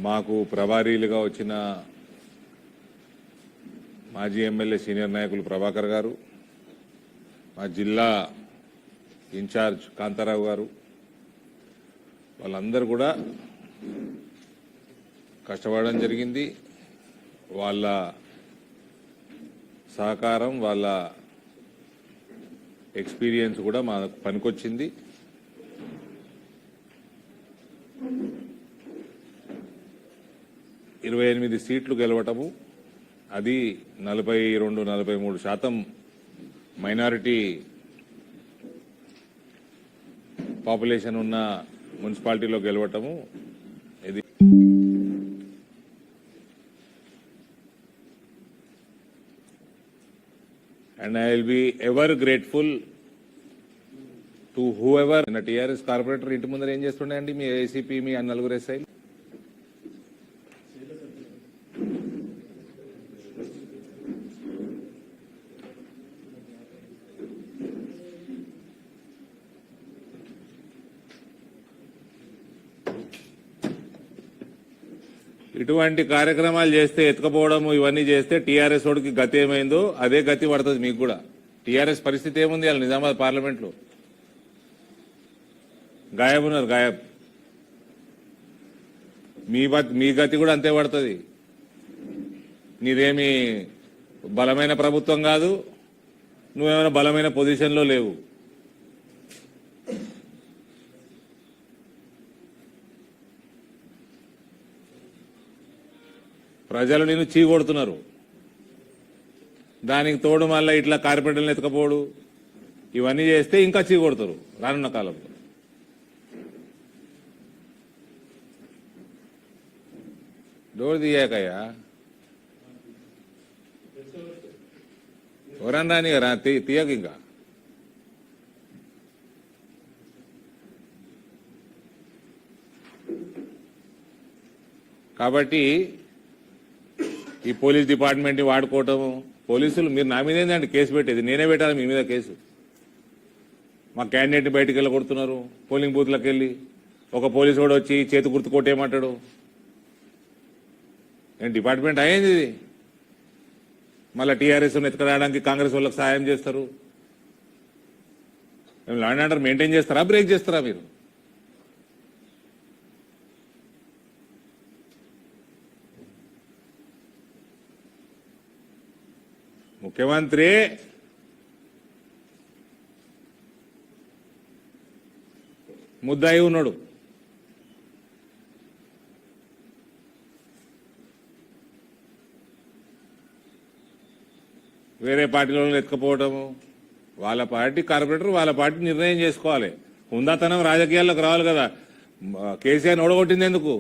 మాకు ప్రభారీలుగా వచ్చిన మాజీ ఎమ్మెల్యే సీనియర్ నాయకులు ప్రభాకర్ గారు, మా జిల్లా ఇన్ఛార్జ్ కాంతారావు గారు, వాళ్ళందరూ కూడా కష్టపడడం జరిగింది. వాళ్ళ సహకారం, వాళ్ళ ఎక్స్పీరియన్స్ కూడా మాకు పనికొచ్చింది. ఇరవై 28 సీట్లు గెలవటము, అది 42-43% మైనారిటీ పాపులేషన్ ఉన్న మున్సిపాలిటీలో గెలవటము ఇది and I will be ever grateful to whoever. TRS corporator ఇంటి ముందర ఏం చేస్తుండే మీ ఏసీపీ, మీ నలుగురు ఎస్ఐ ఇటువంటి కార్యక్రమాలు చేస్తే, ఎత్తుకపోవడం ఇవన్నీ చేస్తే టీఆర్ఎస్ వాడికి గతి ఏమైందో అదే గతి పడుతుంది మీకు కూడా. టీఆర్ఎస్ పరిస్థితి ఏముంది అలా నిజామాబాద్ పార్లమెంట్ లో? గాయబ్ ఉన్నారు, గాయబ్. మీ గతి కూడా అంతే పడుతుంది. నీదేమి బలమైన ప్రభుత్వం కాదు, నువ్వేమైనా బలమైన పొజిషన్లో లేవు. ప్రజలు నిన్ను చీకొడుతున్నారు. దానికి తోడు మళ్ళీ ఇట్లా కార్పొరేటర్లను ఎత్తుకపోడు ఇవన్నీ చేస్తే ఇంకా చీకొడతారు రానున్న కాలంలో. డోర్ తీయాకయ్యా, ఎవరన్నా రాని రా, తీయక. ఇంకా కాబట్టి ఈ పోలీస్ డిపార్ట్మెంట్ వాడుకోవటము, పోలీసులు మీరు నా మీద ఏంటంటే కేసు పెట్టేది, నేనే పెట్టాలి మీ మీద కేసు. మా క్యాండిడేట్ని బయటకు వెళ్ళి కొడుతున్నారు, పోలింగ్ బూత్లకు వెళ్ళి. ఒక పోలీసు కూడా వచ్చి చేతి గుర్తు కొట్టేయమంటాడు. నేను డిపార్ట్మెంట్ అయ్యింది ఇది. మళ్ళీ టీఆర్ఎస్ ఎత్తుకరావడానికి కాంగ్రెస్ వాళ్ళకి సహాయం చేస్తారు. మేము లా అండ్ ఆర్డర్ మెయింటైన్ చేస్తారా, బ్రేక్ చేస్తారా మీరు? ముఖ్యమంత్రి ముద్దాయి ఉన్నాడు. వేరే పార్టీలో ఎత్తుకపోవటము, వాళ్ళ పార్టీ కార్పొరేటర్ వాళ్ళ పార్టీ నిర్ణయం చేసుకోవాలి. హుందాతనం రాజకీయాల్లోకి రావాలి కదా. కేసీఆర్ని ఓడగొట్టింది ఎందుకు?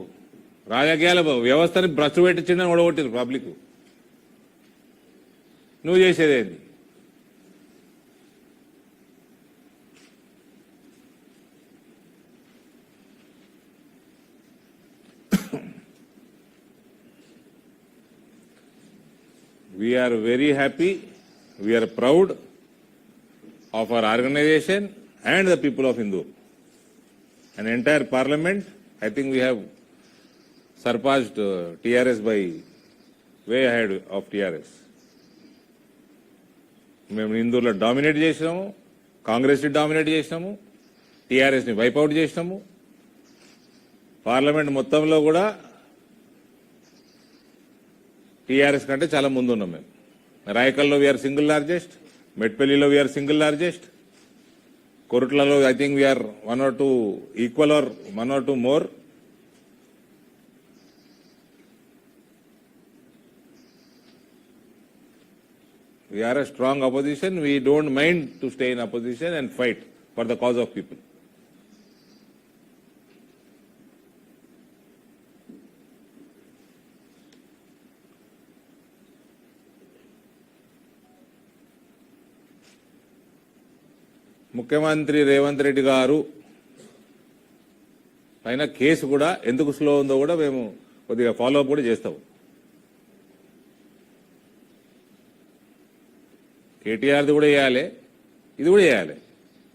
రాజకీయాల వ్యవస్థని భ్రష్టు పెట్టించిందని ఓడగొట్టింది పబ్లిక్. నువ్వు చేసేదేంటి? We are very happy, we are proud of our organization and the people of Hindu. An entire parliament, I think we have surpassed TRS by way ahead of TRS. మేము హిందూలో డామినేట్ చేసినాము, కాంగ్రెస్ని dominate చేసినాము, టీఆర్ఎస్ని wipe out చేసినాము. Parliament మొత్తంలో కూడా TRS కంటే చాలా ముందు ఉన్నాం మేము. రాయకల్లో వీఆర్ సింగిల్ లార్జెస్ట్, మెట్పల్లిలో వీఆర్ సింగిల్ లార్జెస్ట్, కొరుట్లలో I think we're 1 or 2 equal are 1 or 2 more. We are a strong opposition. We don't mind to stay in opposition and fight for the cause of people. ముఖ్యమంత్రి రేవంత్ రెడ్డి గారు పైన case కూడా ఎందుకు slow ఉందో కూడా మేము కొద్దిగా ఫాలో అప్ కూడా చేస్తాం. కేటీఆర్ది కూడా చేయాలి, ఇది కూడా చేయాలి.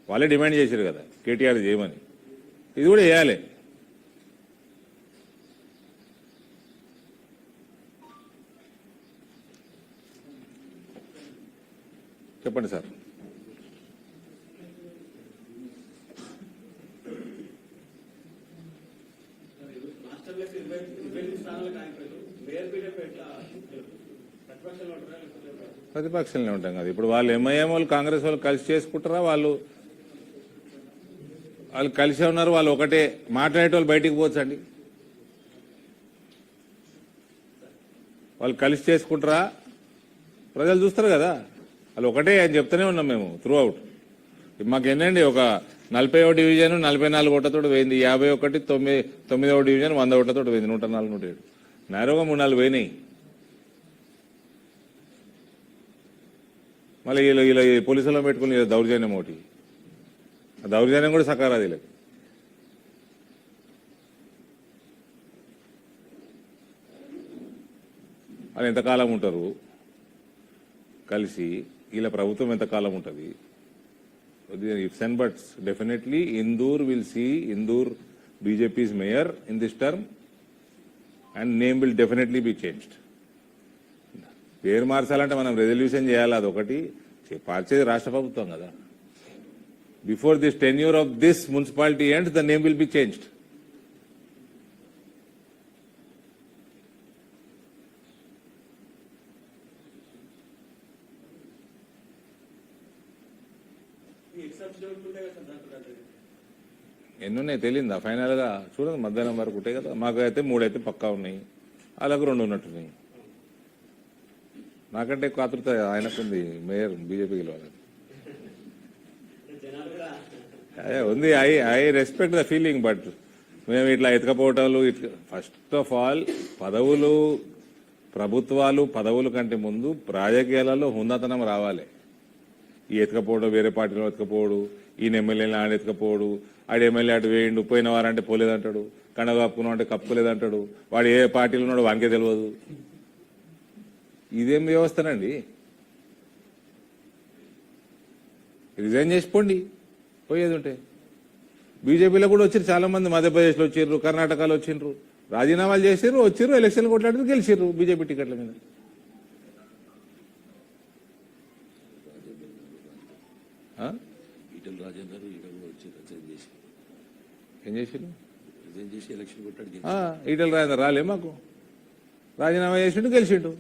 వాళ్ళే డిమాండ్ చేశారు కదా కేటీఆర్ చేయమని, ఇది కూడా చేయాలి. చెప్పండి సార్. ప్రతిపక్షంలో ఉంటాం కదా. ఇప్పుడు వాళ్ళు ఎంఐఎం వాళ్ళు కాంగ్రెస్ వాళ్ళు కలిసి చేసుకుంటారా? వాళ్ళు కలిసే ఉన్నారు. వాళ్ళు ఒకటే మాట్లాడేటోళ్ళు బయటికి పోవచ్చండి. వాళ్ళు కలిసి చేసుకుంటారా? ప్రజలు చూస్తారు కదా. వాళ్ళు ఒకటే అని చెప్తూనే ఉన్నాం మేము త్రూ అవుట్. మాకు ఎన్నండి ఒక 40వ డివిజన్ 44 ఓట్లతో పోయింది. 51 9వ డివిజన్ 100 ఓట్లతో పోయింది. 104 107 నేరుగా 3-4 పోయినాయి. మళ్ళీ ఇలా పోలీసులో పెట్టుకుని దౌర్జన్యం ఒకటి. ఆ దౌర్జన్యం కూడా సకారాది. వీళ్ళకి వాళ్ళు ఎంతకాలం ఉంటారు కలిసి? వీళ్ళ ప్రభుత్వం ఎంతకాలం ఉంటుంది? Ifs and buts. Definitely, Indoor will see Indoor BJP's mayor in this term, and name will definitely be changed. పేరు మార్చాలంటే మనం రెజల్యూషన్ చేయాలి. అదొకటి మార్చేది రాష్ట్ర ప్రభుత్వం కదా. Before this tenure of this municipality ends, the name will be changed. ఎన్నున్నాయి తెలియదా? ఫైనల్ గా చూడండి, మధ్యాహ్నం వరకు ఉంటాయి కదా. మాకు అయితే 3 అయితే పక్కా ఉన్నాయి, అలాగే 2 ఉన్నట్టున్నాయి. నాకంటే ఎక్కువ ఆతృత ఆయనకుంది మేయర్ బీజేపీ గెలవాలని. ఉంది. I respect the feeling, but మేము ఇట్లా ఎతకపోవటాలు ఫస్ట్ ఆఫ్ ఆల్ ప్రభుత్వాలు పదవుల కంటే ముందు రాజకీయాలలో హుందాతనం రావాలి. ఈ ఎతకపోవడం, వేరే పార్టీలో ఎతకపోవడు, ఈయన ఎమ్మెల్యేలు ఆడ ఎతకపోవడు, ఆడు ఎమ్మెల్యే అటు వేయండు, పోయిన వారంటే పోలేదంటాడు, కండ కప్పుకున్నాం అంటే కప్పుకోలేదంటాడు, వాడు ఏ పార్టీలో ఉన్నాడు వానికే తెలియదు. ఇదేం వ్యవస్థనండి? రిజైన్ చేసిపోండి పోయేది ఉంటే. బీజేపీలో కూడా వచ్చారు చాలా మంది, మధ్యప్రదేశ్లో వచ్చిర్రు, కర్ణాటకలో వచ్చిండ్రు, రాజీనామాలు చేసారు, వచ్చిర్రు, ఎలక్షన్లు కొట్లాడారు, గెలిచిర్రు బీజేపీ టికెట్ల మీద. ఏం చేసిండు? ఈటల రాజేందర్ రాలే, మాకు రాజీనామా చేసిండు, గెలిచిండు.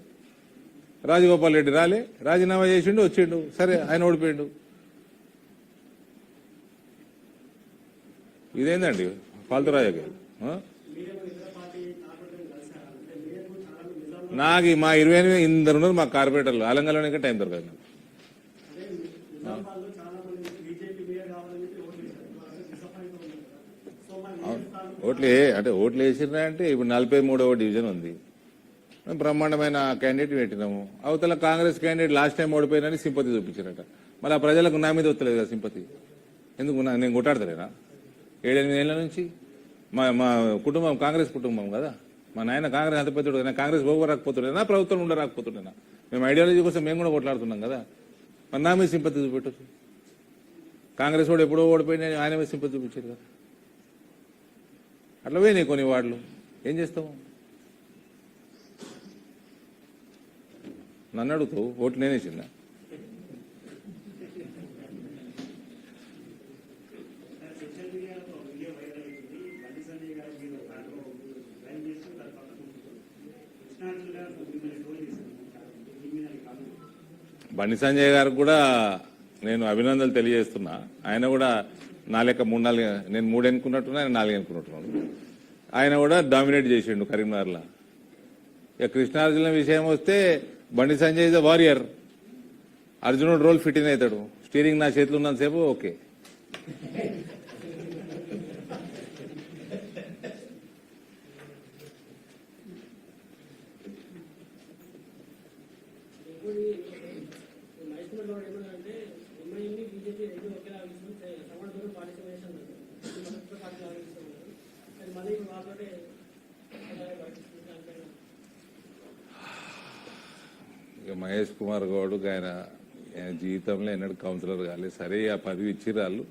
రాజగోపాల్ రెడ్డి రాలే, రాజీనామా చేసిండు, వచ్చిండు, సరే ఆయన ఓడిపోయిండు. ఇదేందండి ఫాల్తు రాజకీయాలు? నాకు మా 28 ఇందరు ఉన్నారు మా కార్పొరేటర్లు, అలంగాలోనే టైం దొరకదు. ఓట్లు వేసినా అంటే ఇప్పుడు 43వ డివిజన్ ఉంది, బ్రహ్మాండమైన క్యాండిడేట్ పెట్టినాము. అవతల కాంగ్రెస్ క్యాండిడేట్ లాస్ట్ టైం ఓడిపోయినని సింపతి చూపించారట. మళ్ళీ ఆ ప్రజలకు నా మీద వస్తలేదు కదా సింపతి. ఎందుకు? నేను కొట్టాడతలేనా? 7-8 ఏళ్ల నుంచి మా కుటుంబం కాంగ్రెస్ కుటుంబం కదా. మా నాయన కాంగ్రెస్ అంత పెద్దడు కదా. కాంగ్రెస్ పోగరాకపోతుండేనా, ప్రభుత్వం ఉండరాకపోతుండేనా? మేము ఐడియాలజీ కోసం మేము కూడా కొట్లాడుతున్నాం కదా. మరి నా మీద సింపతి చూపెట్టచ్చు. కాంగ్రెస్ వాడు ఎప్పుడో ఓడిపోయినా ఆయన మీద సింపతి చూపించారు కదా. అట్లా పోయినాయి కొన్ని వార్డులు. ఏం చేస్తాము? నన్ను అడుగుతావు, ఓట్లు నేనేసిందా? బండి సంజయ్ గారికి కూడా నేను అభినందనలు తెలియజేస్తున్నా. ఆయన కూడా నా లెక్క 3-4, నేను 3 ఎన్నుకున్నట్టున్నా, ఆయన 4 ఎన్నుకున్నట్టున్నాడు. ఆయన కూడా డామినేట్ చేసిండు కరీంనగర్లో. ఇక కృష్ణార్జున విషయం వస్తే Bandi Sanjay is the warrior. అర్జునుడు రోల్ ఫిట్ ఇన్ అవుతాడు. స్టీరింగ్ నా చేతిలో ఉన్నంతసేపు ఓకే. ఇక మహేష్ కుమార్ గౌడ్ ఆయన జీవితంలో ఎన్నడూ కౌన్సిలర్ కాలేదు. సరే ఆ పదవి ఇచ్చిర్రు, వాళ్ళు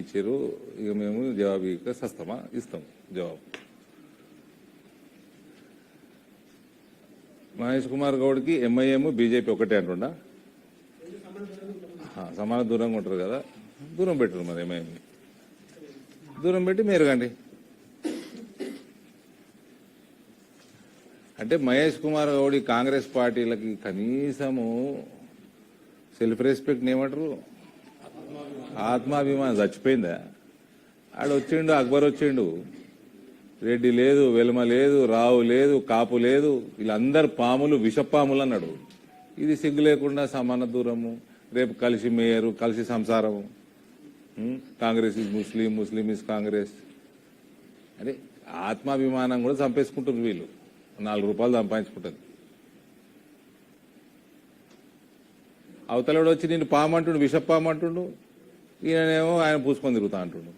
ఇచ్చిర్రు. ఇక మేము జవాబు ఇక సస్తమా ఇస్తాం జవాబు. మహేష్ కుమార్ గౌడ్కి ఎంఐఎం బీజేపీ ఒకటే అంటుండా? సమాన దూరంగా ఉంటారు కదా, దూరం పెట్టరు. మరి ఏమైంది, దూరం పెట్టి మేరుగండి. అంటే మహేష్ కుమార్ గౌడ్ కాంగ్రెస్ పార్టీలకి కనీసము సెల్ఫ్ రెస్పెక్ట్ ఏమంటారు, ఆత్మాభిమానం చచ్చిపోయిందా? ఆడు వచ్చిండు, అక్బర్ వచ్చిండు, రెడ్డి లేదు, వెల్మ లేదు, రావు లేదు, కాపు లేదు, వీళ్ళందరు పాములు విషపాములు అన్నాడు. ఇది సిగ్గు లేకుండా సమాన దూరము, రేపు కలిసి మేయరు, కలిసి సంసారము, Congress is Muslim, Muslim is Congress. అదే ఆత్మాభిమానం కూడా చంపేసుకుంటారు వీళ్ళు, 4 రూపాయలు సంపాదించుకుంటుంది. అవతలడు వచ్చి నేను పామంటుండు, విషపామంటుండు, ఈయనేమో ఆయన పూసుకొని తిరుగుతా అంటుండు.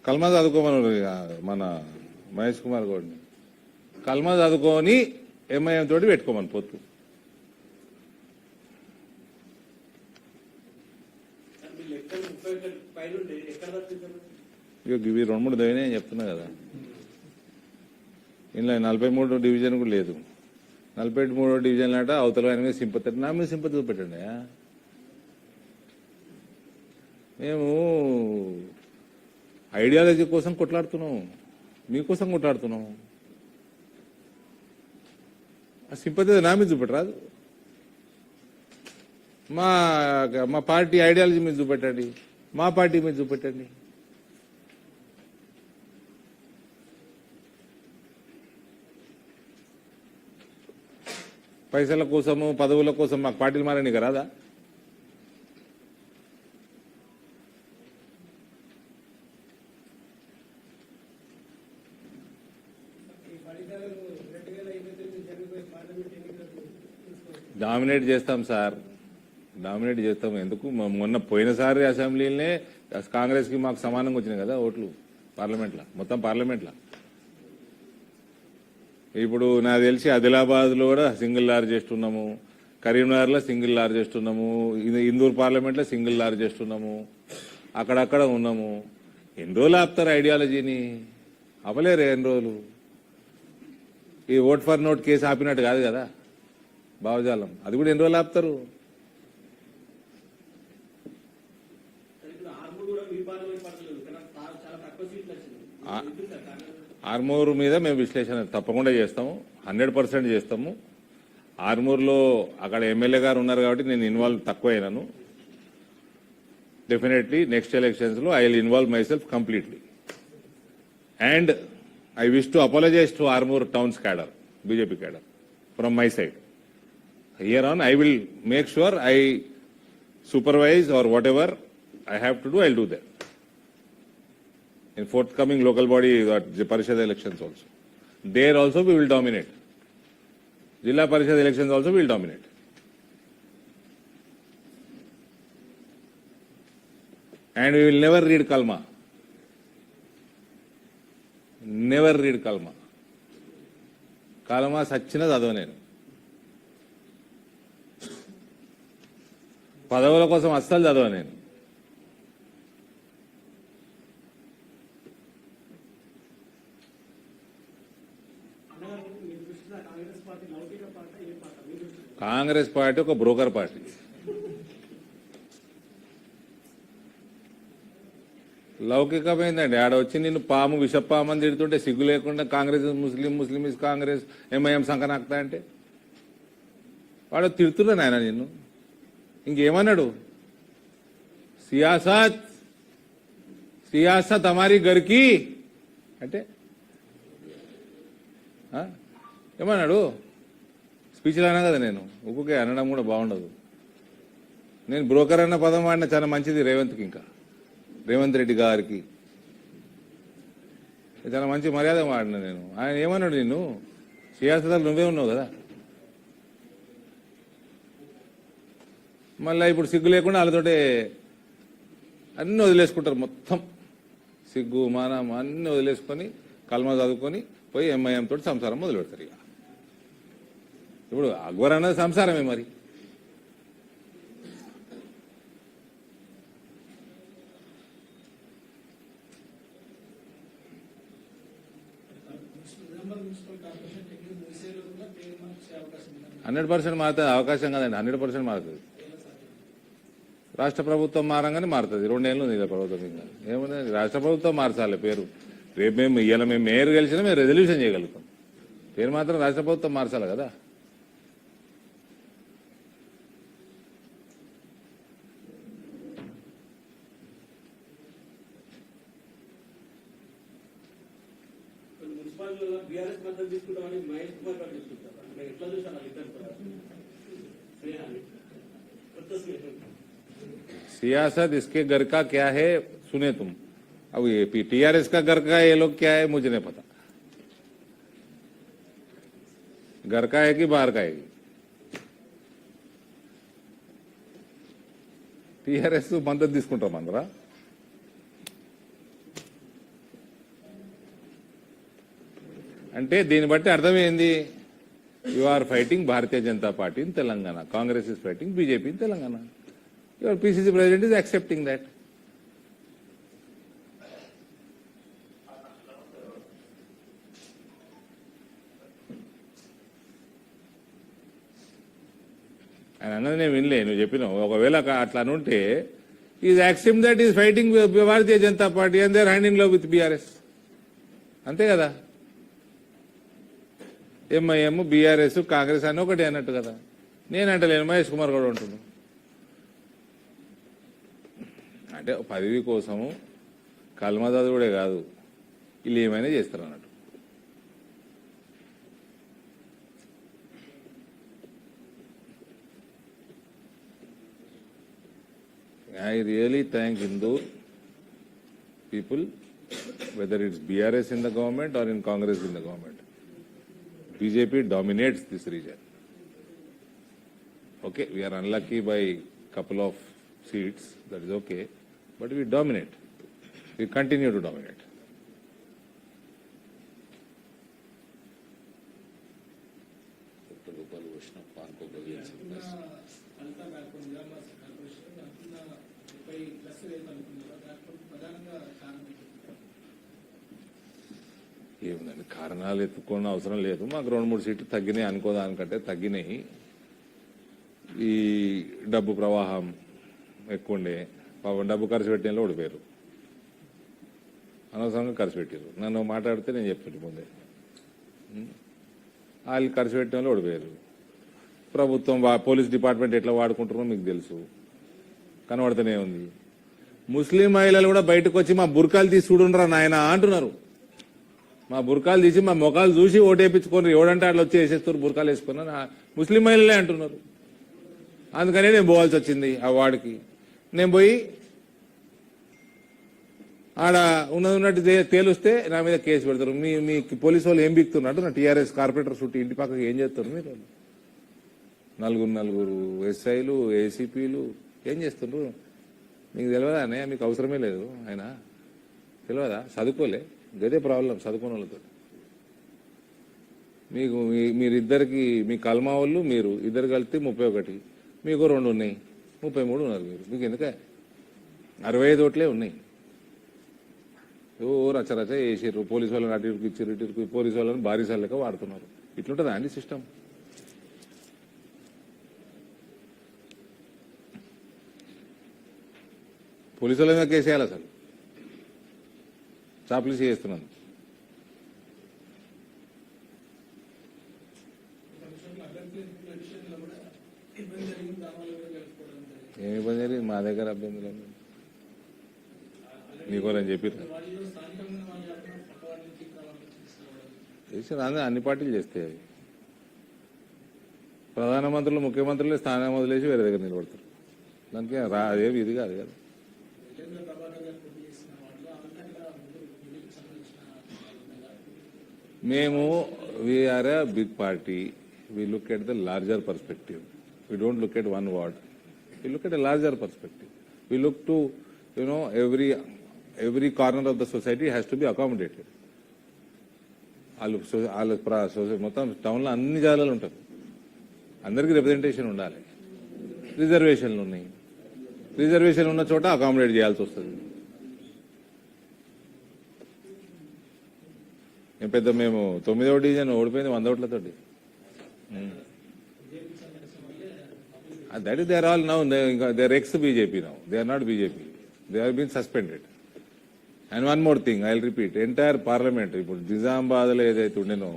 కల్మా చదువుకోమని మన మహేష్ కుమార్ గౌడ్ని, కల్మా చదువుకొని ఎంఐఎం తోటి పెట్టుకోమని పొత్తు. ఇవి 2-3 దైనా చెప్తున్నా కదా. ఇలా 43వ డివిజన్ కూడా లేదు. 43వ డివిజన్ లాట అవతల ఆయన మీద సింపతి, నా మీద సింపతి చూపెట్టండి. మేము ఐడియాలజీ కోసం కొట్లాడుతున్నాం, మీకోసం కొట్లాడుతున్నాం. ఆ సింపతి నా మీద చూపెట్టరాదు. మా పార్టీ ఐడియాలజీ మీద చూపెట్టండి, మా పార్టీ మీద చూపెట్టండి. పైసల కోసము, పదవుల కోసం మాకు పార్టీలు మారని రాదా? డామినేట్ చేస్తాం సార్, డామినేట్ చేస్తాం. ఎందుకు, మొన్న పోయినసారి అసెంబ్లీనే కాంగ్రెస్ కి మాకు సమానంగా వచ్చినాయి కదా ఓట్లు పార్లమెంట్లో, మొత్తం పార్లమెంట్లో. ఇప్పుడు నాకు తెలిసి ఆదిలాబాద్ లో కూడా సింగిల్ లార్జెస్ట్ ఉన్నాము, కరీంనగర్ లో సింగిల్ లార్జెస్ట్ ఉన్నాము, ఇందూరు పార్లమెంట్ లో సింగిల్ లార్జెస్ట్ ఉన్నాము, అక్కడక్కడ ఉన్నాము. ఎన్ని రోజులు ఆపుతారు ఐడియాలజీని? అవ్వలేరు ఎన్ని రోజులు. ఈ ఓట్ ఫర్ నోట్ కేసు ఆపినట్టు కాదు కదా భావజాలం, అది కూడా ఎన్ని రోజులు ఆపుతారు? ఆర్మూర్ మీద మేము విశ్లేషణ తప్పకుండా చేస్తాము, 100% చేస్తాము. ఆర్మూర్లో అక్కడ ఎమ్మెల్యే గారు ఉన్నారు కాబట్టి నేను ఇన్వాల్వ్ తక్కువ అయినాను. డెఫినెట్లీ నెక్స్ట్ ఎలక్షన్స్ లో I will involve myself completely. And I wish to apologise to Armoor towns cadre, BJP cadre, from my side. Here on, I will make sure I supervise or whatever I have to do, I'll do that. In forthcoming local body Parishad elections also. There also we will dominate. Jilla Parishad elections also we will dominate. And we will never read Kalma. Never read Kalma. Kalma Sachina Zadonenu. పదవుల కోసం అస్సలు చదవ నేను. Congress party ఒక broker party. లౌకికమైందండి. ఆడ వచ్చి నిన్ను పాము విషపాము అని తిడుతుంటే సిగ్గు లేకుండా కాంగ్రెస్ ముస్లిం, ముస్లిం ఇస్ కాంగ్రెస్, ఎంఐఎం సంకనాక్తా అంటే వాడు తిడుతున్నాను ఆయన నిన్ను. ఇంకేమన్నాడు? సియాసత్ సియాసత్ హమారీ గర్కి అంటే ఏమన్నాడు? స్పీచ్లో అన్నా కదా నేను. ఒక్కొక్క అనడం కూడా బాగుండదు. నేను బ్రోకర్ అన్న పదం వాడిన చాలా మంచిది రేవంత్కి, ఇంకా రేవంత్ రెడ్డి గారికి చాలా మంచి మర్యాద వాడిన నేను. ఆయన ఏమన్నాడు? నిన్ను సియాసత్ నువ్వే ఉన్నావు కదా. మళ్ళీ ఇప్పుడు సిగ్గు లేకుండా వాళ్ళతోటే అన్నీ వదిలేసుకుంటారు. మొత్తం సిగ్గు మానం అన్నీ వదిలేసుకొని కల్మా చదువుకొని పోయి ఎంఐఎం తోటి సంసారం మొదలు పెడతారు. ఇక ఇప్పుడు అక్బర్ అన్నది సంసారమే. మరి 100% మారుతుంది, అవకాశం కదండి, 100% మారుతుంది. రాష్ట్ర ప్రభుత్వం మారంగానే మారుతుంది. 2 ఏళ్ళు ఉంది ప్రభుత్వం. ఇంకా ఏముంది, రాష్ట్ర ప్రభుత్వం మార్చాలి పేరు. రేపు మేము మేయర్ గెలిచినా మేము రెజల్యూషన్ చేయగలుగుతాం. పేరు మాత్రం రాష్ట్ర ప్రభుత్వం మార్చాలి కదా. सियासत इसके घर का क्या है सुने तुम. अब ये टीआरएस का घर का ये लोग क्या है मुझे नहीं पता. घर का है कि बाहर का है. టీఆర్ఎస్ మద్దతు తీసుకుంటామన్నారా? అంటే దీన్ని బట్టి అర్థమైంది, you are fighting Bharatiya Janata Party in Telangana, Congress is fighting BJP in Telangana. Your PCC president is accepting that. ఆయన అన్నది నేను వినలే, నువ్వు చెప్పినావు. ఒకవేళ అట్లా ఉంటే is accept that is fighting Bharatiya Janata Party and they are hand in love with BRS. అంతే కదా. ఎంఐఎం, బీఆర్ఎస్, కాంగ్రెస్ అని ఒకటి అన్నట్టు కదా. నేనంటలేను, మహేష్ కుమార్ కూడా ఉంటున్నాను. అంటే పదవి కోసము కల్మదాదుడే కాదు, వీళ్ళు ఏమైనా చేస్తారు అన్నట్టు. I really thank Hindu people, whether it's BRS in the government or in Congress in the government. BJP dominates this region. Okay, we are unlucky by couple of seats, that is okay, but we dominate. We continue to dominate. ఏముందండి, కారణాలు ఎత్తుకోని అవసరం లేదు. మాకు 2-3 సీట్లు తగ్గినాయి అనుకోదానికంటే తగ్గినాయి. ఈ డబ్బు ప్రవాహం ఎక్కువ ఉండే, పాపం డబ్బు ఖర్చు పెట్టేలో ఓడిపోయారు, అనవసరంగా ఖర్చు పెట్టారు. నన్ను మాట్లాడితే నేను చెప్తుంటే ముందే, వాళ్ళు ఖర్చు పెట్టడంలో ఓడిపోయారు. ప్రభుత్వం పోలీస్ డిపార్ట్మెంట్ ఎట్లా వాడుకుంటారో మీకు తెలుసు, కనబడుతూనే ఉంది. ముస్లిం మహిళలు కూడా బయటకు వచ్చి మా బుర్కాలు తీసి చూడుండ్రా నాయన అంటున్నారు. మా బుర్కాలు తీసి మా ముఖాలు చూసి ఓటేపించుకొని ఎవడంటే అట్లా వచ్చి వేసేస్తారు బుర్కాలు వేసుకున్నారు, ముస్లిం మహిళలే అంటున్నారు. అందుకనే నేను పోవాల్సి వచ్చింది ఆ వార్డుకి. నేను పోయి ఆడ ఉన్నట్టు తేలుస్తే నా మీద కేసు పెడతారు. మీ పోలీసు వాళ్ళు ఏం బిక్తున్నట్టు నా టీఆర్ఎస్ కార్పొరేటర్ చుట్టూ ఇంటి పక్కకి ఏం చేస్తారు మీరు? 4 ఎస్ఐలు, ఏసీపీలు ఏం చేస్తుండ్రు మీకు తెలియదా అనే? మీకు అవసరమే లేదు ఆయన, తెలియదా? చదువుకోలే, గదే ప్రాబ్లం చదువుకున్న వాళ్ళతో. మీకు మీరిద్దరికి, మీ కల్మా వాళ్ళు మీరు ఇద్దరు కలిస్తే 31, మీకు 2 ఉన్నాయి, 33 ఉన్నారు మీరు. మీకు ఎందుకే 65 ఓట్లే ఉన్నాయి. రచరచ వేసారు, పోలీసు వాళ్ళని అటు ఇచ్చారు, ఇటు పోలీసు వాళ్ళని బారీసాల లెక్క వాడుతున్నారు. ఇట్లుంటుందా అండి సిస్టమ్? పోలీసు వాళ్ళ మీద కేసేయాలి అసలు, చాపులీసి చేస్తున్నాను. ఏమి ఇబ్బంది జరిగింది? మా దగ్గర అభ్యంతరం నీకోరని చెప్పారు. అన్ని పార్టీలు చేస్తాయి అవి. ప్రధానమంత్రులు, ముఖ్యమంత్రులు స్థానం వదిలేసి వేరే దగ్గర నిలబడతారు. దానికి అదేమి ఇది కాదు కదా. మేము we are a big party. We look at the larger perspective. We don't look at one ward. We look at a larger perspective. We look to, every corner of the society has to be accommodated. మొత్తం టౌన్లో అన్ని జాగాలు ఉంటారు, అందరికీ representation ఉండాలి. రిజర్వేషన్లు ఉన్నాయి, reservation ఉన్న చోట అకామిడేట్ చేయాల్సి వస్తుంది. ఏం పెద్ద మేము 9వ డివిజన్ ఓడిపోయింది 100 ఓట్లతోటి. That is they are all now they are ex BJP now, they are not BJP, they are been suspended. And one more thing I will repeat, entire parliament ఇప్పుడు నిజామాబాద్లో ఏదైతే ఉండేనో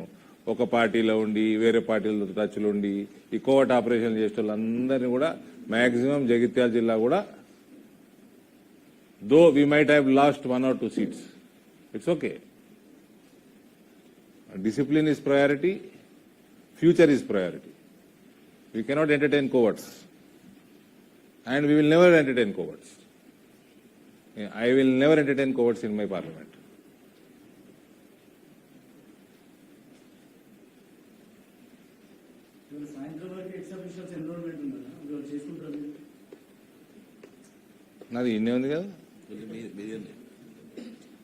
ఒక పార్టీలో ఉండి వేరే పార్టీలతో టచ్లో ఉండి ఈ కోవట్ ఆపరేషన్ చేసే వాళ్ళందరినీ కూడా మాక్సిమం జగిత్యాల జిల్లా కూడా, though we might have lost 1 or 2 seats, it's okay. Discipline is priority, future is priority. We cannot entertain cowards, and we will never entertain cowards. I will never entertain cowards in my parliament. నాది ఇన్నే ఉంది కదా,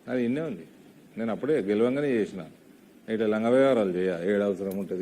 నాది ఇన్నే ఉంది. నేను అప్పుడే గెలవంగానే చేసిన. ఇట్లా లంగ వ్యవహారాలు చేయ ఏడు అవసరం ఉంటుంది.